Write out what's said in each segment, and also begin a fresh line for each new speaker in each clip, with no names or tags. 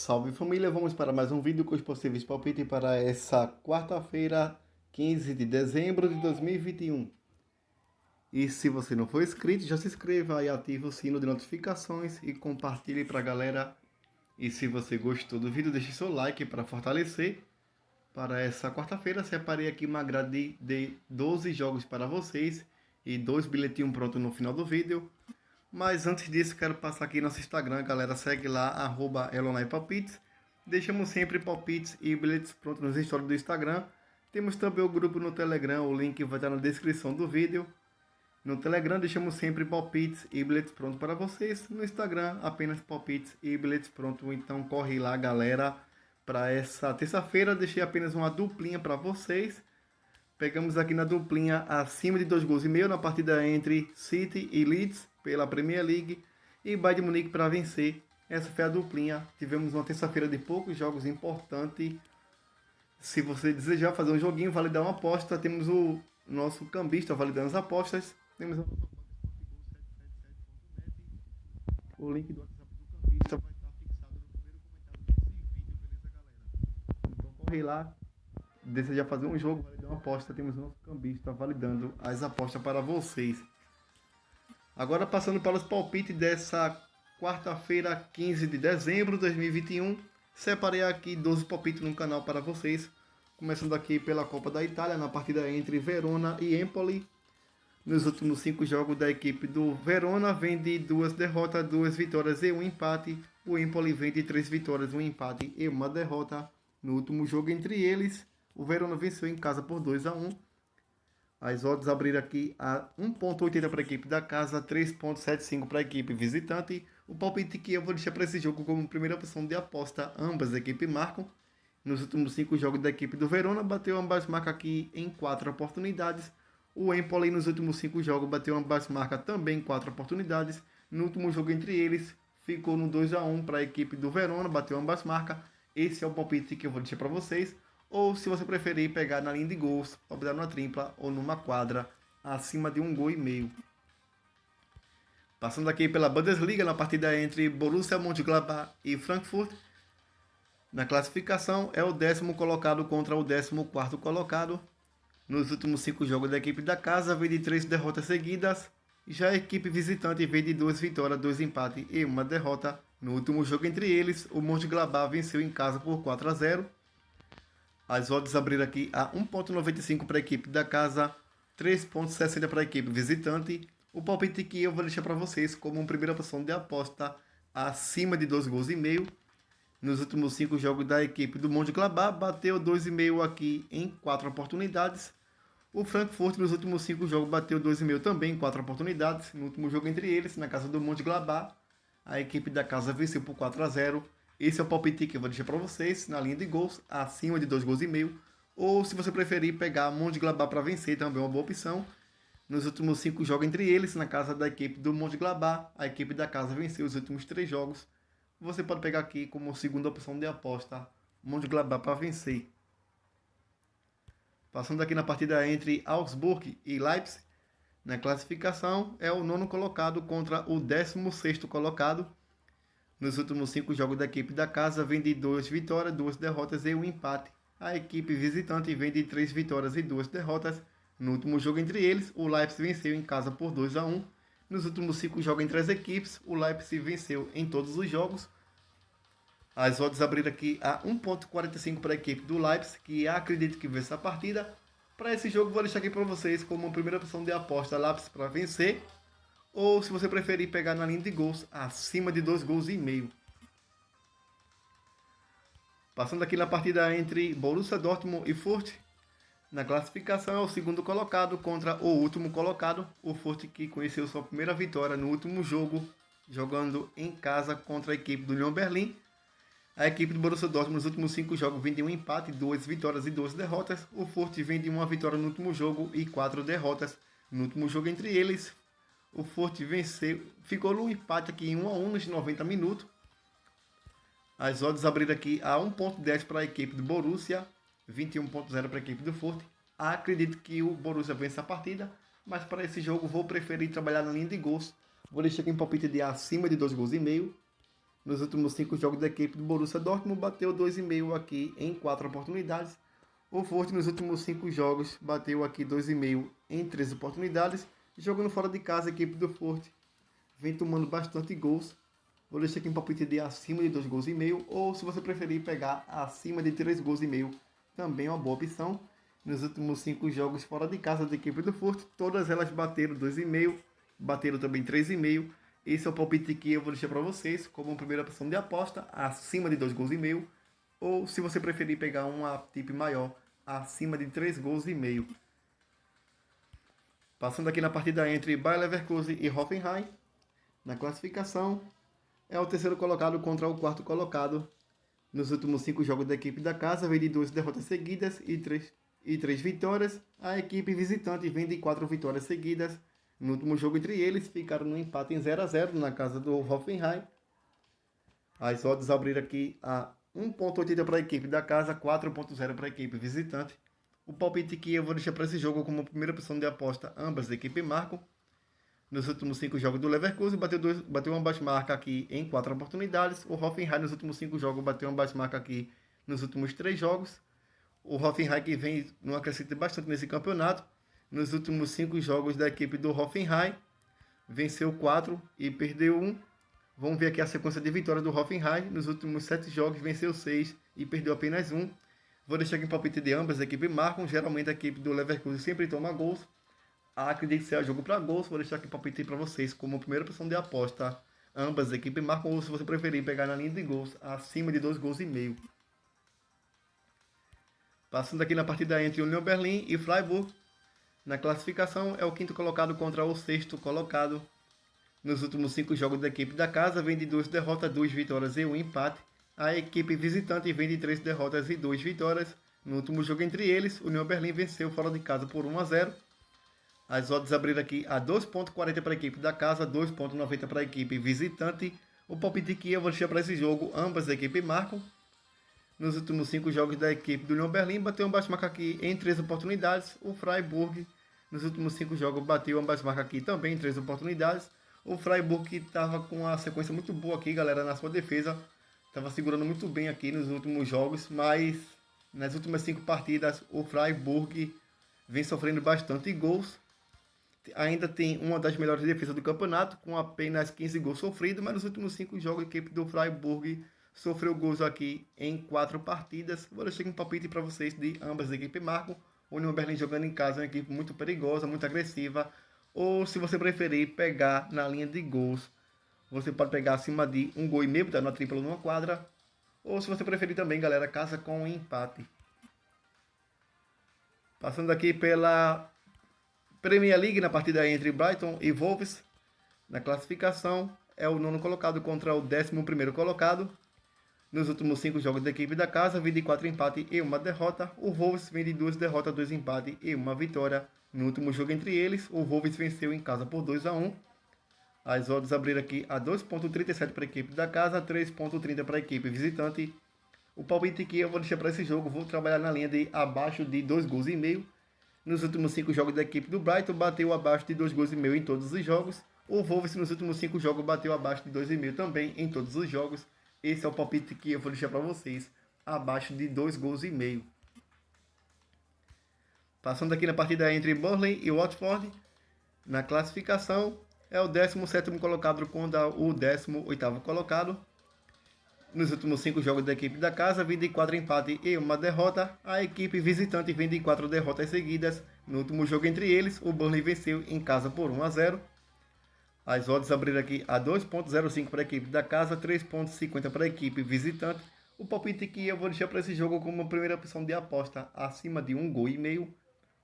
Salve família, vamos para mais um vídeo com os possíveis palpites para essa quarta-feira, 15 de dezembro de 2021. E se você não for inscrito, já se inscreva e ative o sino de notificações e compartilhe para a galera. E se você gostou do vídeo, deixe seu like para fortalecer. Para essa quarta-feira, separei aqui uma grade de 12 jogos para vocês e 2 bilhetinhos prontos no final do vídeo. Mas antes disso, quero passar aqui nosso Instagram, galera, segue lá, @ElonaiPalpites. Deixamos sempre palpites e bilhetes prontos nos stories do Instagram. Temos também o grupo no Telegram, o link vai estar na descrição do vídeo. No Telegram deixamos sempre palpites e bilhetes prontos para vocês. No Instagram, apenas palpites e bilhetes prontos. Então corre lá, galera. Para essa terça-feira, deixei apenas uma duplinha para vocês. Pegamos aqui na duplinha acima de 2,5 gols na partida entre City e Leeds pela Premier League e Bayern de Munique para vencer. Essa foi a duplinha. Tivemos uma terça-feira de poucos jogos importantes. Se você desejar fazer um joguinho, validar uma aposta, temos o nosso cambista validando as apostas. Temos o link do WhatsApp do cambista vai estar fixado no primeiro comentário desse vídeo, beleza, galera? Então corre lá. Deseja fazer um jogo, validar uma aposta, temos o nosso cambista validando as apostas para vocês. Agora passando para os palpites dessa quarta-feira, 15 de dezembro de 2021. Separei aqui 12 palpites no canal para vocês. Começando aqui pela Copa da Itália, na partida entre Verona e Empoli. Nos últimos 5 jogos da equipe do Verona, vem de 2 derrotas, 2 vitórias e 1 empate. O Empoli vem de 3 vitórias, 1 empate e 1 derrota. No último jogo entre eles, o Verona venceu em casa por 2-1. As odds abriram aqui a 1,80 para a equipe da casa, 3,75 para a equipe visitante. O palpite que eu vou deixar para esse jogo como primeira opção de aposta, ambas as equipes marcam. Nos últimos 5 jogos da equipe do Verona, bateu ambas marcas aqui em 4 oportunidades. O Empoli nos últimos 5 jogos bateu ambas marcas também em 4 oportunidades. No último jogo entre eles, ficou no 2-1 para a equipe do Verona, bateu ambas marcas. Esse é o palpite que eu vou deixar para vocês. Ou se você preferir pegar na linha de gols, pode dar numa tripla ou numa quadra acima de 1,5 gols. Passando aqui pela Bundesliga, na partida entre Borussia Mönchengladbach e Frankfurt. Na classificação é o 10º colocado contra o 14º colocado. Nos últimos 5 jogos da equipe da casa, vem de 3 derrotas seguidas. Já a equipe visitante vem de 2 vitórias, 2 empates e 1 derrota. No último jogo entre eles, o Mönchengladbach venceu em casa por 4-0. As odds abriram aqui a 1,95 para a equipe da casa, 3,60 para a equipe visitante. O palpite que eu vou deixar para vocês como uma primeira opção de aposta acima de 2,5 gols. Nos últimos 5 jogos da equipe do Mönchengladbach, bateu 2,5 aqui em 4 oportunidades. O Frankfurt nos últimos 5 jogos bateu 2,5 também em 4 oportunidades. No último jogo entre eles, na casa do Mönchengladbach, a equipe da casa venceu por 4-0. Esse é o palpite que eu vou deixar para vocês na linha de gols, acima de 2,5 gols. Ou se você preferir pegar Mönchengladbach para vencer, também é uma boa opção. Nos últimos 5 jogos entre eles, na casa da equipe do Mönchengladbach, a equipe da casa venceu os últimos 3 jogos. Você pode pegar aqui como segunda opção de aposta, Mönchengladbach para vencer. Passando aqui na partida entre Augsburg e Leipzig, na classificação é o 9º colocado contra o 16º colocado. Nos últimos 5 jogos da equipe da casa, vem de 2 vitórias, 2 derrotas e 1 empate. A equipe visitante vem de 3 vitórias e 2 derrotas. No último jogo entre eles, o Leipzig venceu em casa por 2-1. Nos últimos 5 jogos entre as equipes, o Leipzig venceu em todos os jogos. As odds abriram aqui a 1,45 para a equipe do Leipzig, que acredito que vence a partida. Para esse jogo, vou deixar aqui para vocês como uma primeira opção de aposta Leipzig para vencer. Ou se você preferir pegar na linha de gols, acima de 2,5 gols. Passando aqui na partida entre Borussia Dortmund e Fürth. Na classificação é o 2º colocado contra o último colocado. O Fürth que conheceu sua primeira vitória no último jogo, jogando em casa contra a equipe do Union Berlim. A equipe do Borussia Dortmund nos últimos 5 jogos vem de 1 empate, 2 vitórias e 2 derrotas. O Fürth vem de 1 vitória no último jogo e 4 derrotas. No último jogo entre eles, o Fürth venceu, ficou no empate aqui em 1-1 nos 90 minutos. As odds abriram aqui a 1,10 para a equipe do Borussia, 21,0 para a equipe do Fürth. Acredito que o Borussia vence a partida, mas para esse jogo vou preferir trabalhar na linha de gols. Vou deixar aqui um palpite de acima de 2,5 gols. Nos últimos 5 jogos da equipe do Borussia Dortmund, bateu 2,5 aqui em 4 oportunidades. O Furt nos últimos 5 jogos bateu aqui 2,5 em 3 oportunidades. Jogando fora de casa, a equipe do Furt vem tomando bastante gols. Vou deixar aqui um palpite de acima de 2 gols e meio, ou se você preferir pegar acima de 3 gols e meio, também é uma boa opção. Nos últimos 5 jogos fora de casa da equipe do Furt, todas elas bateram 2,5, bateram também 3,5. Esse é o palpite que eu vou deixar para vocês como primeira opção de aposta, acima de 2 gols e meio, ou se você preferir pegar uma tip maior, acima de 3 gols e meio. Passando aqui na partida entre Bayer Leverkusen e Hoffenheim, na classificação, é o terceiro colocado contra o quarto colocado. Nos últimos 5 jogos da equipe da casa, vem de 2 derrotas seguidas e 3 vitórias. A equipe visitante vem de 4 vitórias seguidas. No último jogo entre eles, ficaram no empate em 0-0 na casa do Hoffenheim. As odds abriram aqui a 1,80 para a equipe da casa, 4,0 para a equipe visitante. O palpite que eu vou deixar para esse jogo como primeira opção de aposta, ambas as equipes marcam. Nos últimos 5 jogos do Leverkusen, bateu uma bate-marca aqui em 4 oportunidades. O Hoffenheim nos últimos 5 jogos bateu uma bate-marca aqui nos últimos 3 jogos. O Hoffenheim que vem numa crescente bastante nesse campeonato. Nos últimos 5 jogos da equipe do Hoffenheim, venceu 4 e perdeu 1. Vamos ver aqui a sequência de vitórias do Hoffenheim. Nos últimos 7 jogos, venceu 6 e perdeu apenas 1. Vou deixar aqui um palpite de ambas as equipes marcam. Geralmente a equipe do Leverkusen sempre toma gols. Acredito que seja jogo para gols. Vou deixar aqui o palpite para vocês como primeira opção de aposta. Ambas as equipes marcam, ou se você preferir pegar na linha de gols, acima de 2 gols e meio. Passando aqui na partida entre Union Berlin e Freiburg. Na classificação é o quinto colocado contra o sexto colocado. Nos últimos 5 jogos da equipe da casa, vem de 2 derrotas, 2 vitórias e 1 empate. A equipe visitante vem de 3 derrotas e 2 vitórias. No último jogo entre eles, o Union Berlin venceu fora de casa por 1-0. As odds abriram aqui a 2,40 para a equipe da casa, 2,90 para a equipe visitante. O palpite que eu vou deixar para esse jogo, ambas as equipes marcam. Nos últimos 5 jogos da equipe do Union Berlin, bateu um bate-marca aqui em 3 oportunidades. O Freiburg, nos últimos 5 jogos, bateu um bate-marca aqui também em 3 oportunidades. O Freiburg que estava com uma sequência muito boa aqui, galera, na sua defesa. Estava segurando muito bem aqui nos últimos jogos, mas nas últimas 5 partidas, o Freiburg vem sofrendo bastante gols. Ainda tem uma das melhores defesas do campeonato, com apenas 15 gols sofridos, mas nos últimos 5 jogos a equipe do Freiburg sofreu gols aqui em 4 partidas. Vou deixar um palpite para vocês de ambas as equipes marcam. O Union Berlin jogando em casa é uma equipe muito perigosa, muito agressiva. Ou se você preferir pegar na linha de gols, você pode pegar acima de 1 gol e meio, tá na tripla numa quadra. Ou se você preferir também, galera, casa com empate. Passando aqui pela Premier League, na partida entre Brighton e Wolves. Na classificação, é o 9º colocado contra o 11º colocado. Nos últimos 5 jogos da equipe da casa, vem de 4 empates e 1 derrota. O Wolves vem de 2 derrotas, 2 empates e 1 vitória. No último jogo entre eles, o Wolves venceu em casa por 2-1. As odds abriram aqui a 2,37 para a equipe da casa, 3,30 para a equipe visitante. O palpite que eu vou deixar para esse jogo, vou trabalhar na linha de abaixo de 2 gols e meio. Nos últimos 5 jogos da equipe do Brighton, bateu abaixo de 2 gols e meio em todos os jogos. O Wolves nos últimos 5 jogos bateu abaixo de 2,5 também em todos os jogos. Esse é o palpite que eu vou deixar para vocês, abaixo de 2 gols e meio. Passando aqui na partida entre Burnley e Watford. Na classificação, é o 17º colocado contra o 18º colocado. Nos últimos 5 jogos da equipe da casa, vem de 4 empates e 1 derrota. A equipe visitante vem de 4 derrotas seguidas. No último jogo entre eles, o Burnley venceu em casa por 1-0. As odds abriram aqui a 2,05 para a equipe da casa, 3,50 para a equipe visitante. O palpite que eu vou deixar para esse jogo como primeira opção de aposta, acima de 1 gol e meio.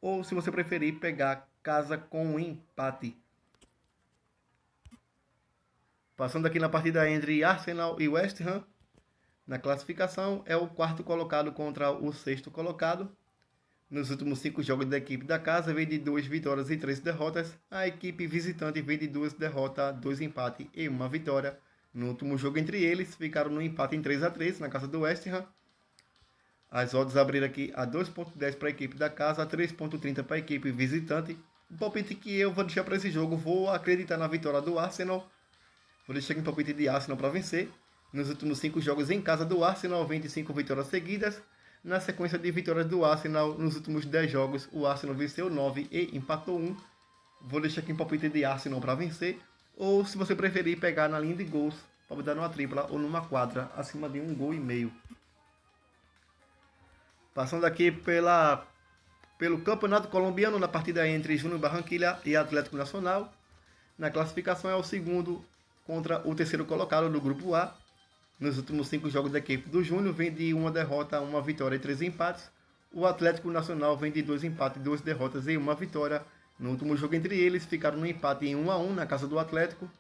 Ou se você preferir, pegar casa com empate. Passando aqui na partida entre Arsenal e West Ham. Na classificação, é o 4º colocado contra o 6º colocado. Nos últimos 5 jogos da equipe da casa, vem de 2 vitórias e 3 derrotas. A equipe visitante vem de 2 derrotas, 2 empates e 1 vitória. No último jogo entre eles, ficaram no empate em 3-3 na casa do West Ham. As odds abriram aqui a 2,10 para a equipe da casa, 3,30 para a equipe visitante. O palpite que eu vou deixar para esse jogo, vou acreditar na vitória do Arsenal. Vou deixar aqui um palpite de Arsenal para vencer. nos últimos 5 jogos em casa do Arsenal, vem de 5 vitórias seguidas. Na sequência de vitórias do Arsenal, nos últimos 10 jogos, o Arsenal venceu 9 e empatou 1. Vou deixar aqui um palpite de Arsenal para vencer. Ou, se você preferir, pegar na linha de gols, para dar numa tripla ou numa quadra, acima de 1,5 gols. Passando aqui pelo Campeonato Colombiano, na partida entre Júnior Barranquilla e Atlético Nacional. Na classificação é o segundo contra o terceiro colocado do Grupo A. Nos últimos 5 jogos da equipe do Júnior, vem de 1 derrota, 1 vitória e 3 empates. O Atlético Nacional vem de 2 empates, 2 derrotas e 1 vitória. No último jogo entre eles, ficaram no empate em 1-1 na casa do Atlético.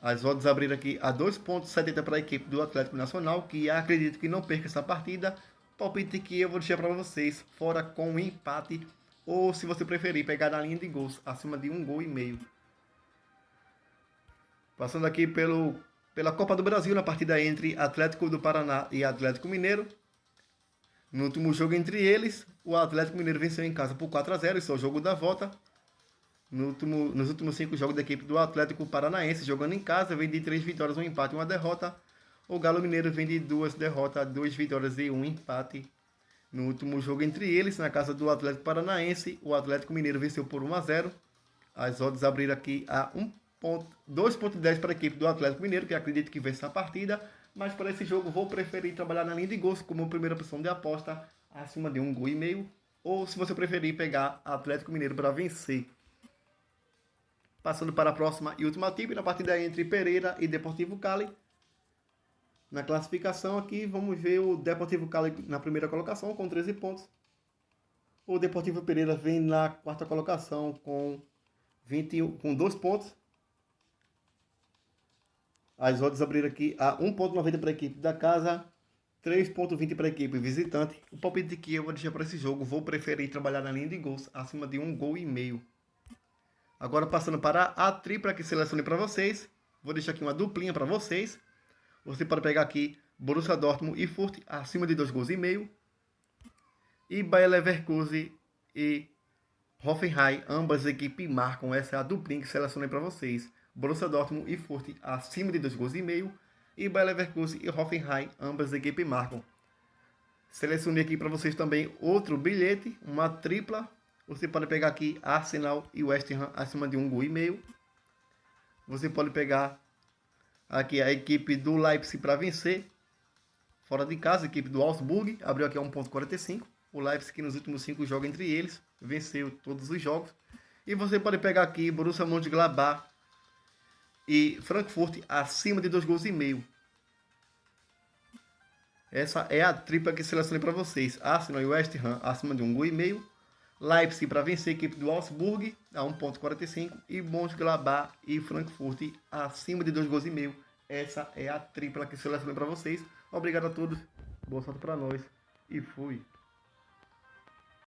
As odds abriram aqui a 2,70 para a equipe do Atlético Nacional, que acredito que não perca essa partida. Palpite que eu vou deixar para vocês, fora com empate, ou, se você preferir, pegar na linha de gols, acima de 1,5 gols. Passando aqui pela Copa do Brasil, na partida entre Atlético do Paraná e Atlético Mineiro. No último jogo entre eles, o Atlético Mineiro venceu em casa por 4-0, esse é o jogo da volta. Nos últimos 5 jogos da equipe do Atlético Paranaense, jogando em casa, vem de 3 vitórias, 1 empate e 1 derrota. O Galo Mineiro vem de 2 derrotas, 2 vitórias e 1 empate. No último jogo entre eles, na casa do Atlético Paranaense, o Atlético Mineiro venceu por 1-0. As odds abriram aqui a 2,10 para a equipe do Atlético Mineiro, que acredito que vence a partida. Mas para esse jogo vou preferir trabalhar na linha de gols como primeira opção de aposta, acima de 1,5 gols. Ou, se você preferir, pegar Atlético Mineiro para vencer. Passando para a próxima e última tip, na partida entre Pereira e Deportivo Cali. Na classificação aqui, vamos ver o Deportivo Cali na primeira colocação com 13 pontos. O Deportivo Pereira vem na quarta colocação com 2 pontos. As odds abriram aqui a 1,90 para a equipe da casa, 3,20 para a equipe visitante. O palpite que eu vou deixar para esse jogo, vou preferir trabalhar na linha de gols, acima de 1,5 gols. Agora passando para a tripla que selecionei para vocês, vou deixar aqui uma duplinha para vocês. Você pode pegar aqui Borussia Dortmund e Furt, acima de 2,5 gols. E Bayer Leverkusen e Hoffenheim, ambas equipes marcam. Essa é a duplinha que selecionei para vocês. Borussia Dortmund e Furt, acima de 2,5 gols. E Bayer Leverkusen e Hoffenheim, ambas equipes marcam. Selecionei aqui para vocês também outro bilhete, uma tripla. Você pode pegar aqui Arsenal e West Ham, acima de 1,5 gols. Você pode pegar aqui a equipe do Leipzig para vencer, fora de casa, a equipe do Augsburg, abriu aqui a 1,45. O Leipzig, nos últimos 5 jogos entre eles, venceu todos os jogos. E você pode pegar aqui Borussia Mönchengladbach e Frankfurt, acima de 2,5 gols. Essa é a tripla que selecionei para vocês. Arsenal e West Ham, acima de 1,5 gols. Leipzig para vencer a equipe do Augsburg, a 1,45. E Mönchengladbach e Frankfurt, acima de 2,5 gols. Essa é a tripla que selecionei para vocês. Obrigado a todos. Boa sorte para nós. E fui.